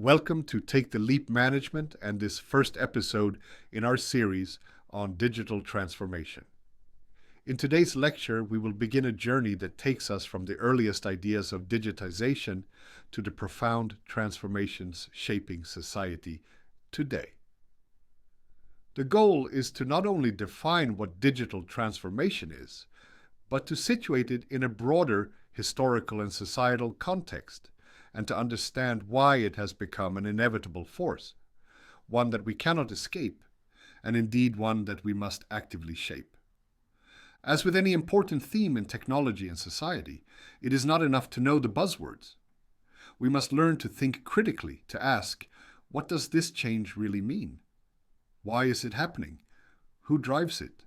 Welcome to Take the Leap Management and this first episode in our series on digital transformation. In today's lecture, we will begin a journey that takes us from the earliest ideas of digitization to the profound transformations shaping society today. The goal is to not only define what digital transformation is, but to situate it in a broader historical and societal context, and to understand why it has become an inevitable force, one that we cannot escape, and indeed one that we must actively shape. As with any important theme in technology and society, it is not enough to know the buzzwords. We must learn to think critically, to ask, what does this change really mean? Why is it happening? Who drives it?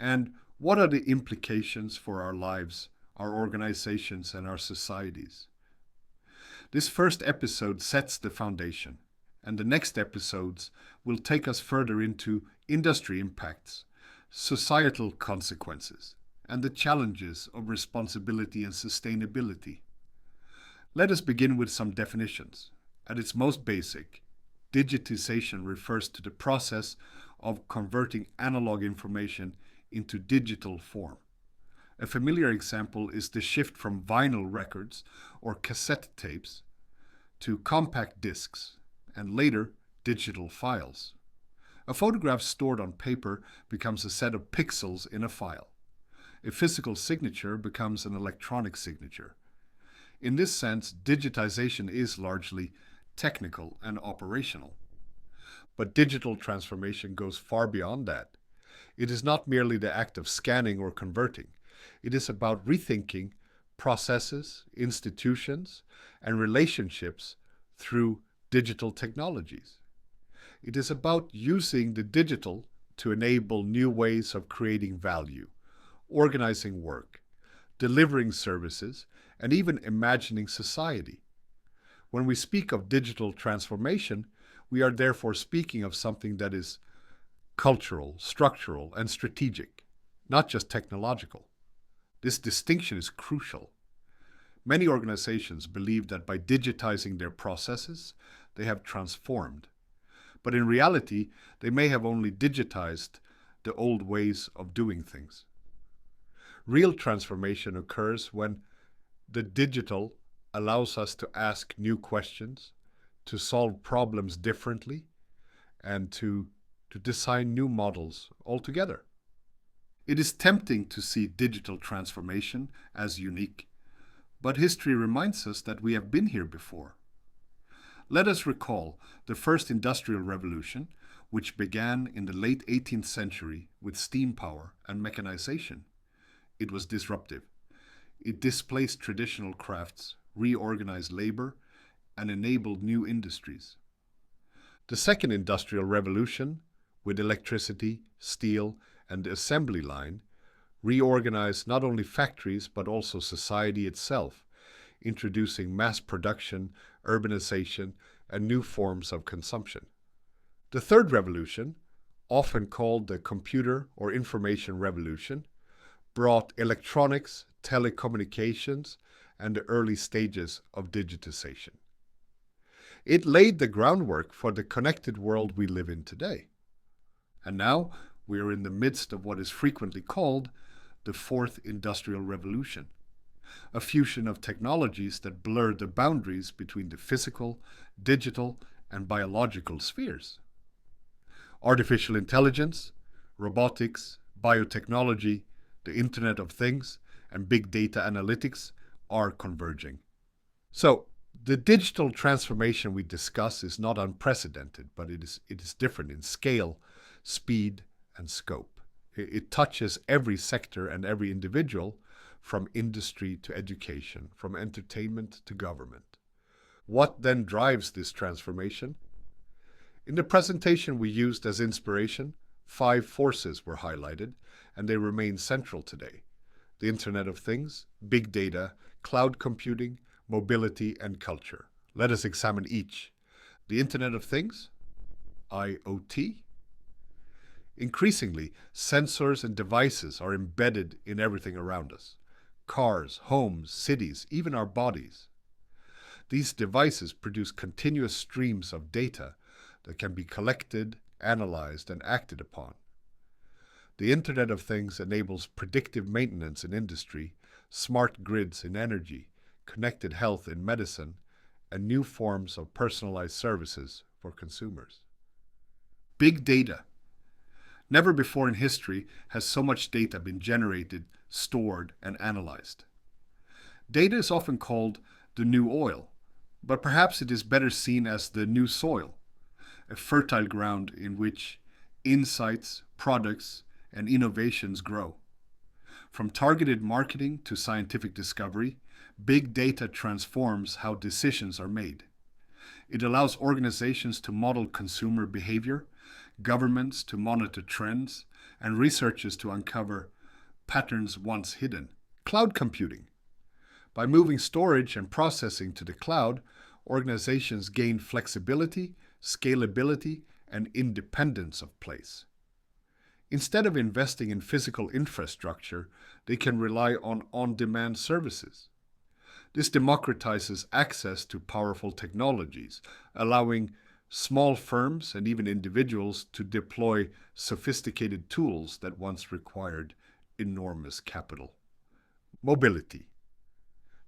And what are the implications for our lives, our organizations, and our societies? This first episode sets the foundation, and the next episodes will take us further into industry impacts, societal consequences, and the challenges of responsibility and sustainability. Let us begin with some definitions. At its most basic, digitization refers to the process of converting analog information into digital form. A familiar example is the shift from vinyl records or cassette tapes to compact discs and later digital files. A photograph stored on paper becomes a set of pixels in a file. A physical signature becomes an electronic signature. In this sense, digitization is largely technical and operational. But digital transformation goes far beyond that. It is not merely the act of scanning or converting. It is about rethinking processes, institutions, and relationships through digital technologies. It is about using the digital to enable new ways of creating value, organizing work, delivering services, and even imagining society. When we speak of digital transformation, we are therefore speaking of something that is cultural, structural, and strategic, not just technological. This distinction is crucial. Many organizations believe that by digitizing their processes, they have transformed. But in reality, they may have only digitized the old ways of doing things. Real transformation occurs when the digital allows us to ask new questions, to solve problems differently, and to design new models altogether. It is tempting to see digital transformation as unique, but history reminds us that we have been here before. Let us recall the first industrial revolution, which began in the late 18th century with steam power and mechanization. It was disruptive. It displaced traditional crafts, reorganized labor, and enabled new industries. The second industrial revolution, with electricity, steel, and the assembly line, reorganized not only factories but also society itself, introducing mass production, urbanization, and new forms of consumption. The third revolution, often called the computer or information revolution, brought electronics, telecommunications, and the early stages of digitization. It laid the groundwork for the connected world we live in today. And now we are in the midst of what is frequently called the fourth industrial revolution, a fusion of technologies that blur the boundaries between the physical, digital, and biological spheres. Artificial intelligence, robotics, biotechnology, the Internet of Things, and big data analytics are converging. So, the digital transformation we discuss is not unprecedented, but it is different in scale, speed, and scope. It touches every sector and every individual, from industry to education, from entertainment to government. What then drives this transformation? In the presentation we used as inspiration, 5 forces were highlighted, and they remain central today: the Internet of Things, big data, cloud computing, mobility, and culture. Let us examine each. The Internet of Things, IoT. Increasingly, sensors and devices are embedded in everything around us. Cars, homes, cities, even our bodies. These devices produce continuous streams of data that can be collected, analyzed, and acted upon. The Internet of Things enables predictive maintenance in industry, smart grids in energy, connected health in medicine, and new forms of personalized services for consumers. Big data. Never before in history has so much data been generated, stored, and analyzed. Data is often called the new oil, but perhaps it is better seen as the new soil, a fertile ground in which insights, products, and innovations grow. From targeted marketing to scientific discovery, big data transforms how decisions are made. It allows organizations to model consumer behavior, governments to monitor trends, and researchers to uncover patterns once hidden. Cloud computing. By moving storage and processing to the cloud, organizations gain flexibility, scalability, and independence of place. Instead of investing in physical infrastructure, they can rely on on-demand services. This democratizes access to powerful technologies, allowing small firms and even individuals to deploy sophisticated tools that once required enormous capital. Mobility.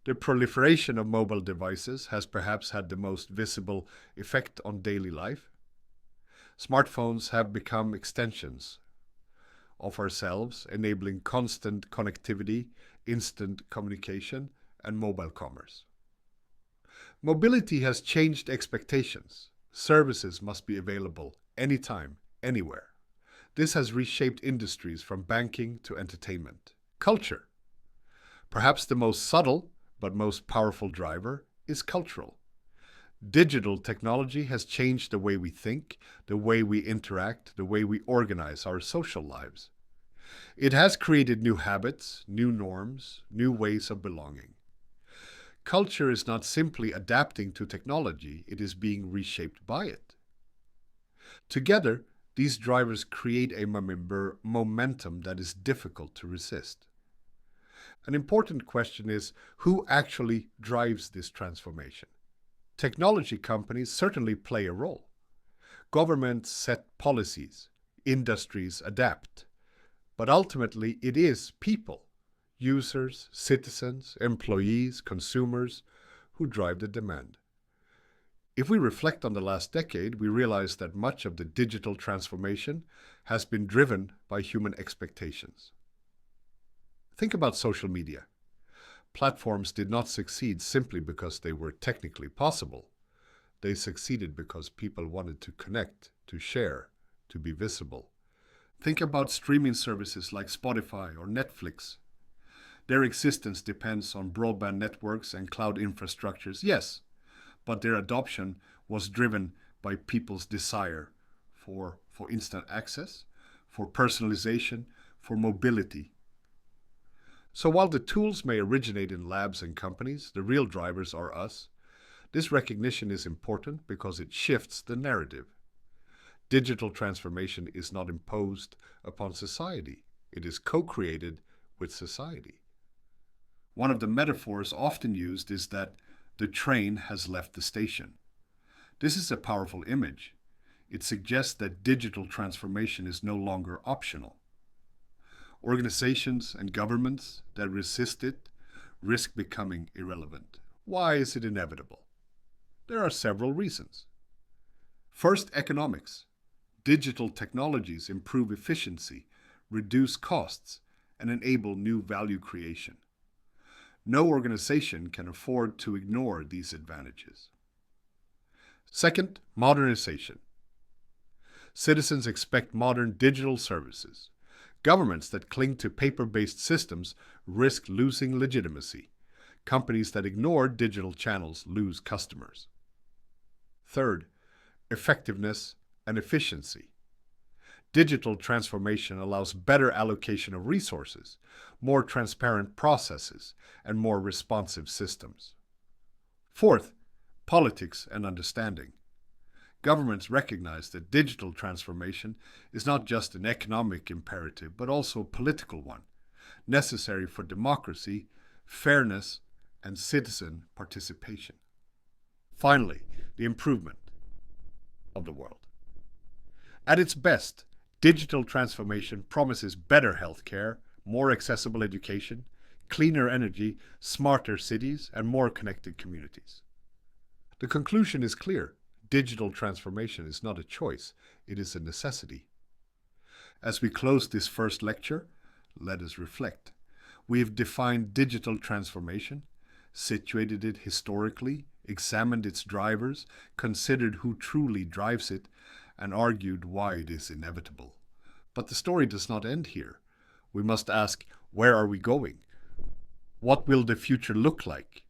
The proliferation of mobile devices has perhaps had the most visible effect on daily life. Smartphones have become extensions of ourselves, enabling constant connectivity, instant communication, and mobile commerce. Mobility has changed expectations. Services must be available anytime, anywhere. This has reshaped industries from banking to entertainment. Culture. Perhaps the most subtle but most powerful driver is cultural. Digital technology has changed the way we think, the way we interact, the way we organize our social lives. It has created new habits, new norms, new ways of belonging. Culture is not simply adapting to technology, it is being reshaped by it. Together, these drivers create a momentum that is difficult to resist. An important question is who actually drives this transformation? Technology companies certainly play a role. Governments set policies, industries adapt, but ultimately it is people, users, citizens, employees, consumers, who drive the demand. If we reflect on the last decade, we realize that much of the digital transformation has been driven by human expectations. Think about social media. Platforms did not succeed simply because they were technically possible. They succeeded because people wanted to connect, to share, to be visible. Think about streaming services like Spotify or Netflix. Their existence depends on broadband networks and cloud infrastructures, yes, but their adoption was driven by people's desire for instant access, for personalization, for mobility. So while the tools may originate in labs and companies, the real drivers are us. This recognition is important because it shifts the narrative. Digital transformation is not imposed upon society. It is co-created with society. One of the metaphors often used is that the train has left the station. This is a powerful image. It suggests that digital transformation is no longer optional. Organizations and governments that resist it risk becoming irrelevant. Why is it inevitable? There are several reasons. First, economics. Digital technologies improve efficiency, reduce costs, and enable new value creation. No organization can afford to ignore these advantages. Second, modernization. Citizens expect modern digital services. Governments that cling to paper-based systems risk losing legitimacy. Companies that ignore digital channels lose customers. Third, effectiveness and efficiency. Digital transformation allows better allocation of resources, more transparent processes, and more responsive systems. Fourth, politics and understanding. Governments recognize that digital transformation is not just an economic imperative, but also a political one, necessary for democracy, fairness, and citizen participation. Finally, the improvement of the world. At its best, digital transformation promises better healthcare, more accessible education, cleaner energy, smarter cities, and more connected communities. The conclusion is clear. Digital transformation is not a choice, it is a necessity. As we close this first lecture, let us reflect. We have defined digital transformation, situated it historically, examined its drivers, considered who truly drives it, and argued why it is inevitable. But the story does not end here. We must ask, where are we going? What will the future look like?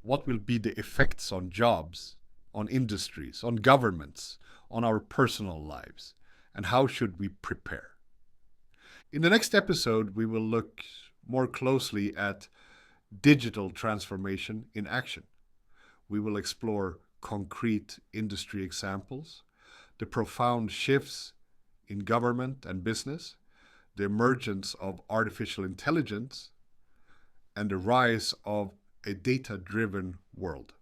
What will be the effects on jobs, on industries, on governments, on our personal lives? And how should we prepare? In the next episode, we will look more closely at digital transformation in action. We will explore concrete industry examples, the profound shifts in government and business, the emergence of artificial intelligence, and the rise of a data-driven world.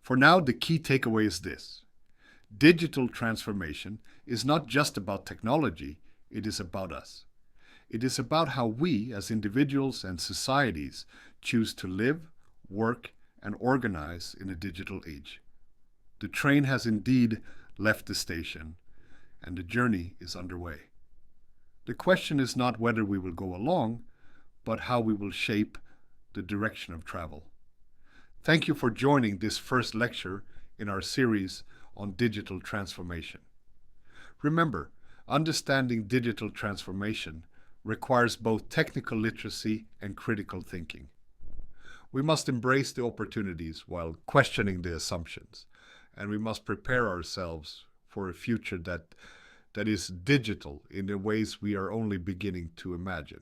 For now, the key takeaway is this. Digital transformation is not just about technology, it is about us. It is about how we, as individuals and societies, choose to live, work, and organize in a digital age. The train has indeed left the station, and the journey is underway. The question is not whether we will go along, but how we will shape the direction of travel. Thank you for joining this first lecture in our series on digital transformation. Remember, understanding digital transformation requires both technical literacy and critical thinking. We must embrace the opportunities while questioning the assumptions, and we must prepare ourselves for a future that is digital in the ways we are only beginning to imagine.